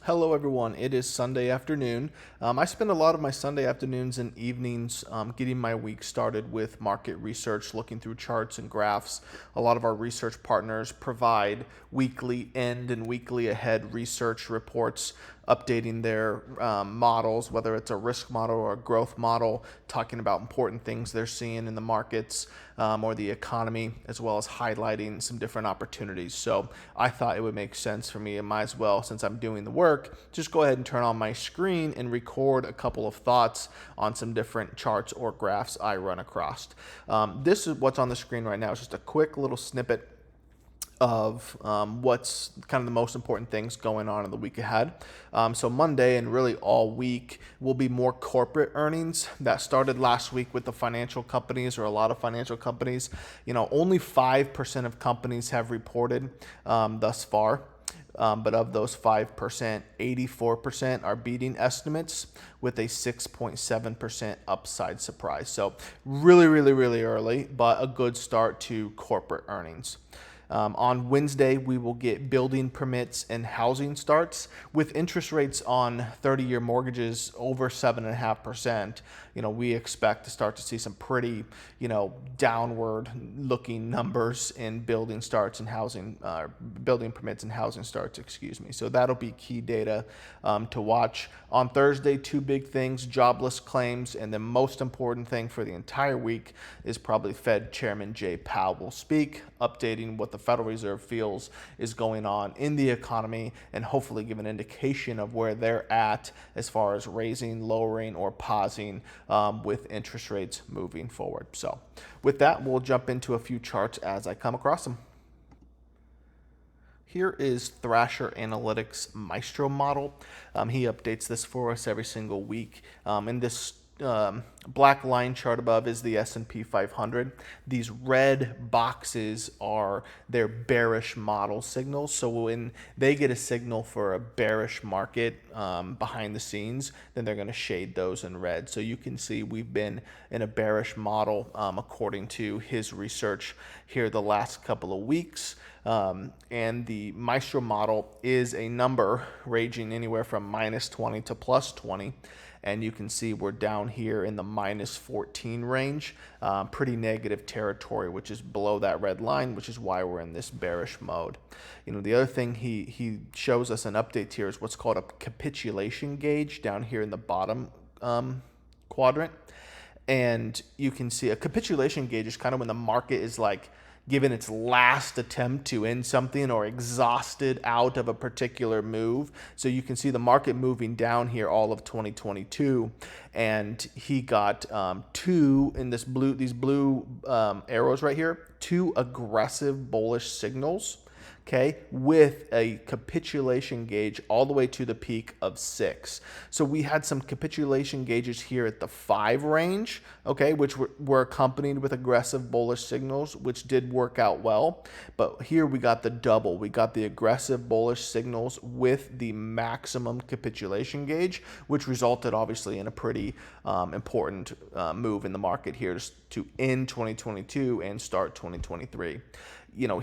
Hello, everyone. It is Sunday afternoon. I spend a lot of my Sunday afternoons and evenings getting my week started with market research, looking through charts and graphs. A lot of our research partners provide weekly end and weekly ahead research reports, updating their models, whether it's a risk model or a growth model, talking about important things they're seeing in the markets or the economy, as well as highlighting some different opportunities. So I thought it would make sense for me, and might as well, since I'm doing the work, just go ahead and turn on my screen and record a couple of thoughts on some different charts or graphs I run across. This is what's on the screen right now. It's just a quick little snippet of what's kind of the most important things going on in the week ahead. So Monday and really all week will be more corporate earnings. That started last week with the financial companies, or a lot of financial companies. Only 5% of companies have reported thus far. But of those 5%, 84% are beating estimates with a 6.7% upside surprise. So really, really, really early, but a good start to corporate earnings. On Wednesday, we will get building permits and housing starts. With interest rates on 30-year mortgages over 7.5%. We expect to start to see some pretty, downward-looking numbers in building starts and building permits and housing starts. So that'll be key data to watch. On Thursday, two big things: jobless claims, and the most important thing for the entire week is probably Fed Chairman Powell will speak, updating what the Federal Reserve feels is going on in the economy, and hopefully give an indication of where they're at as far as raising, lowering, or pausing with interest rates moving forward. So with that, we'll jump into a few charts as I come across them. Here is Thrasher Analytics Maestro model. He updates this for us every single week. In this black line chart above is the S&P 500. These red boxes are their bearish model signals. So when they get a signal for a bearish market behind the scenes, then they're going to shade those in red. So you can see we've been in a bearish model according to his research here the last couple of weeks. And the Maestro model is a number ranging anywhere from minus 20 to plus 20. And you can see we're down here in the minus 14 range, pretty negative territory, which is below that red line, which is why we're in this bearish mode. The other thing he shows us an update here is what's called a capitulation gauge down here in the bottom quadrant. And you can see a capitulation gauge is kind of when the market is like given its last attempt to end something or exhausted out of a particular move. So you can see the market moving down here all of 2022, and he got these blue arrows right here, two aggressive bullish signals. Okay, with a capitulation gauge all the way to the peak of 6. So we had some capitulation gauges here at the 5 range, okay, which were accompanied with aggressive bullish signals, which did work out well. But here we got the double. We got the aggressive bullish signals with the maximum capitulation gauge, which resulted obviously in a pretty important move in the market here to end 2022 and start 2023.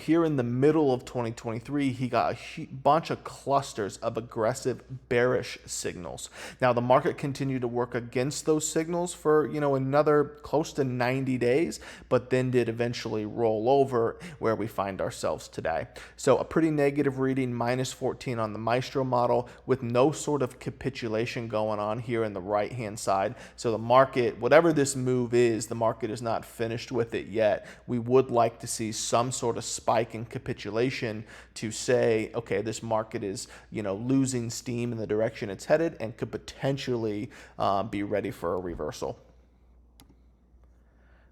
Here in the middle of 2023, he got a bunch of clusters of aggressive bearish signals. Now, the market continued to work against those signals for, another close to 90 days, but then did eventually roll over where we find ourselves today. So a pretty negative reading, minus 14 on the Maestro model, with no sort of capitulation going on here in the right-hand side. So the market, whatever this move is, the market is not finished with it yet. We would like to see some sort of spike in capitulation to say, okay, this market is, losing steam in the direction it's headed and could potentially be ready for a reversal.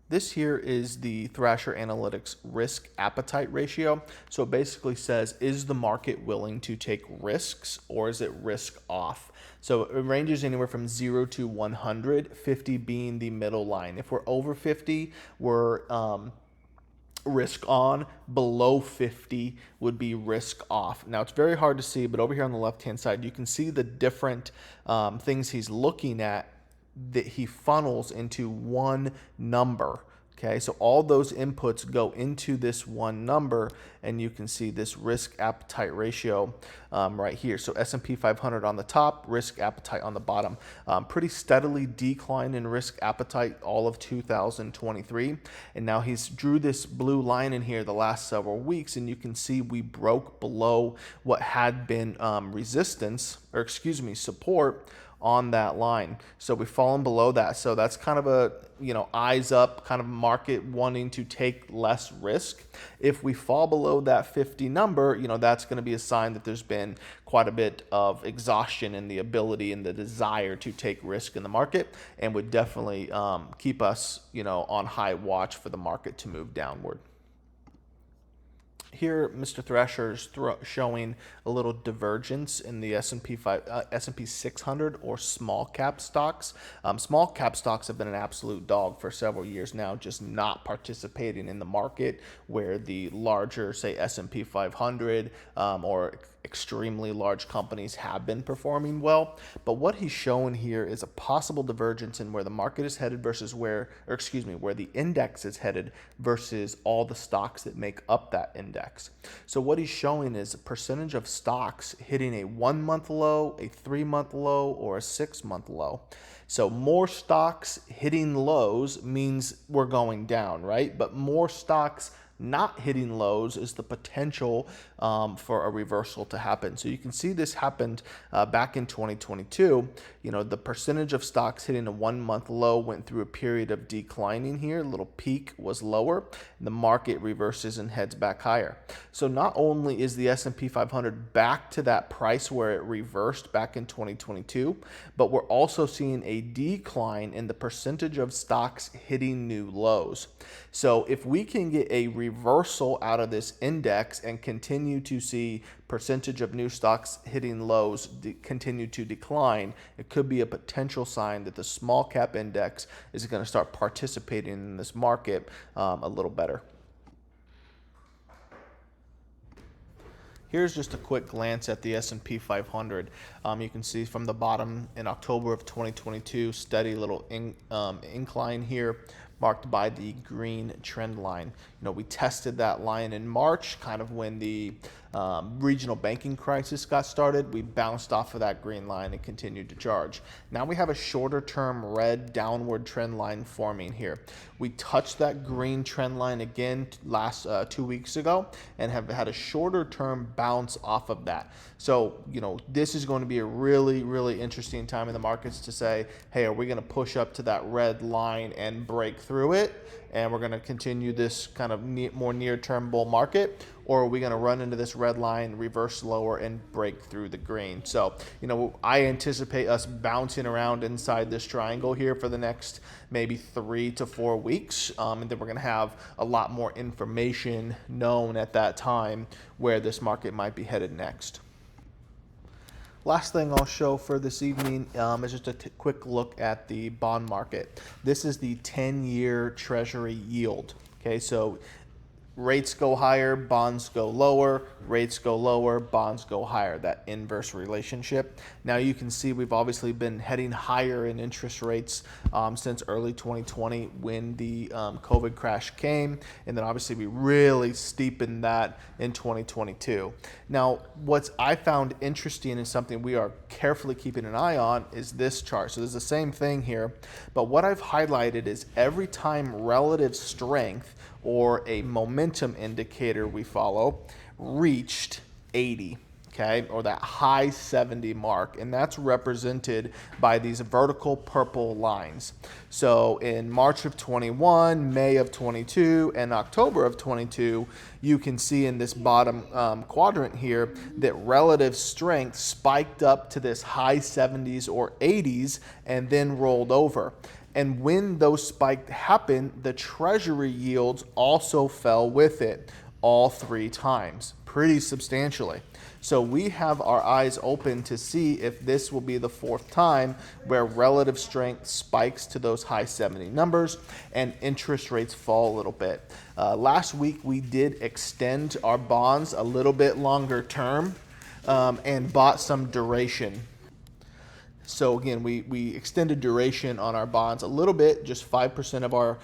This here is the Thrasher Analytics risk appetite ratio. So it basically says, is the market willing to take risks, or is it risk off? So it ranges anywhere from 0 to 100, 50 being the middle line. If we're over 50, we're risk on. Below 50 would be risk off. Now, it's very hard to see, but over here on the left-hand side, you can see the different things he's looking at that he funnels into one number. Okay, so all those inputs go into this one number, and you can see this risk appetite ratio right here. So S&P 500 on the top, risk appetite on the bottom. Pretty steadily decline in risk appetite all of 2023. And now he's drew this blue line in here the last several weeks, and you can see we broke below what had been support on that line. So we've fallen below that. So that's kind of a, eyes up kind of market wanting to take less risk. If we fall below that 50 number, that's going to be a sign that there's been quite a bit of exhaustion in the ability and the desire to take risk in the market, and would definitely keep us, on high watch for the market to move downward. Here, Mr. Thrasher's showing a little divergence in the S&P 600 or small cap stocks. Small cap stocks have been an absolute dog for several years now, just not participating in the market where the larger, say, S&P 500 or extremely large companies have been performing well. But what he's showing here is a possible divergence in where the market is headed versus where the index is headed versus all the stocks that make up that index. So what he's showing is a percentage of stocks hitting a 1 month low, a 3 month low, or a 6 month low. So more stocks hitting lows means we're going down, right? But more stocks not hitting lows is the potential for a reversal to happen. So you can see this happened back in 2022. The percentage of stocks hitting a 1 month low went through a period of declining here. A little peak was lower, and the market reverses and heads back higher. So not only is the S&P 500 back to that price where it reversed back in 2022, but we're also seeing a decline in the percentage of stocks hitting new lows. So if we can get a reversal out of this index and continue to see percentage of new stocks hitting lows continue to decline, it could be a potential sign that the small cap index is going to start participating in this market a little better. Here's just a quick glance at the S&P 500. You can see from the bottom in October of 2022, steady little incline here, marked by the green trend line. We tested that line in March, kind of when the regional banking crisis got started. We bounced off of that green line and continued to charge. Now we have a shorter term red downward trend line forming here. We touched that green trend line again last 2 weeks ago and have had a shorter term bounce off of that. So, this is going to be a really, really interesting time in the markets to say, hey, are we going to push up to that red line and break through it? And we're going to continue this kind of more near-term bull market, or are we going to run into this red line, reverse lower, and break through the green? So, I anticipate us bouncing around inside this triangle here for the next maybe 3 to 4 weeks, and then we're going to have a lot more information known at that time where this market might be headed next. Last thing I'll show for this evening is just a quick look at the bond market. This is the 10-year Treasury yield. Okay, so rates go higher, bonds go lower, rates go lower, bonds go higher, that inverse relationship. Now you can see we've obviously been heading higher in interest rates since early 2020 when the COVID crash came, and then obviously we really steepened that in 2022. Now what I found interesting and something we are carefully keeping an eye on is this chart. So there's the same thing here, but what I've highlighted is every time relative strength or a momentum indicator we follow reached 80, okay, or that high 70 mark, and that's represented by these vertical purple lines. So in March of 21, May of 22, and October of 22, you can see in this bottom quadrant here that relative strength spiked up to this high 70s or 80s and then rolled over. And when those spikes happened, the Treasury yields also fell with it all 3 times, pretty substantially. So we have our eyes open to see if this will be the 4th time where relative strength spikes to those high 70 numbers and interest rates fall a little bit. Last week, we did extend our bonds a little bit longer term and bought some duration. So again, we extended duration on our bonds a little bit, just 5% of our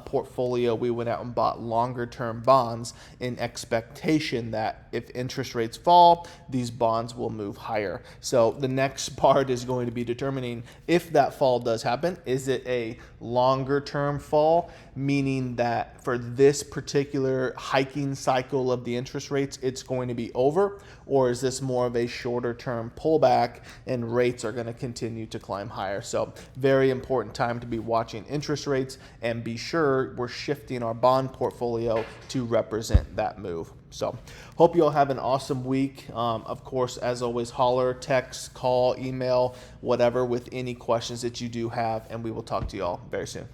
portfolio. We went out and bought longer term bonds in expectation that if interest rates fall, these bonds will move higher. So the next part is going to be determining if that fall does happen. Is it a longer term fall, meaning that for this particular hiking cycle of the interest rates, it's going to be over? Or is this more of a shorter term pullback and rates are going to continue to climb higher? So very important time to be watching interest rates and be sure we're shifting our bond portfolio to represent that move. So hope you all have an awesome week. Of course, as always, holler, text, call, email, whatever with any questions that you do have, and we will talk to you all very soon.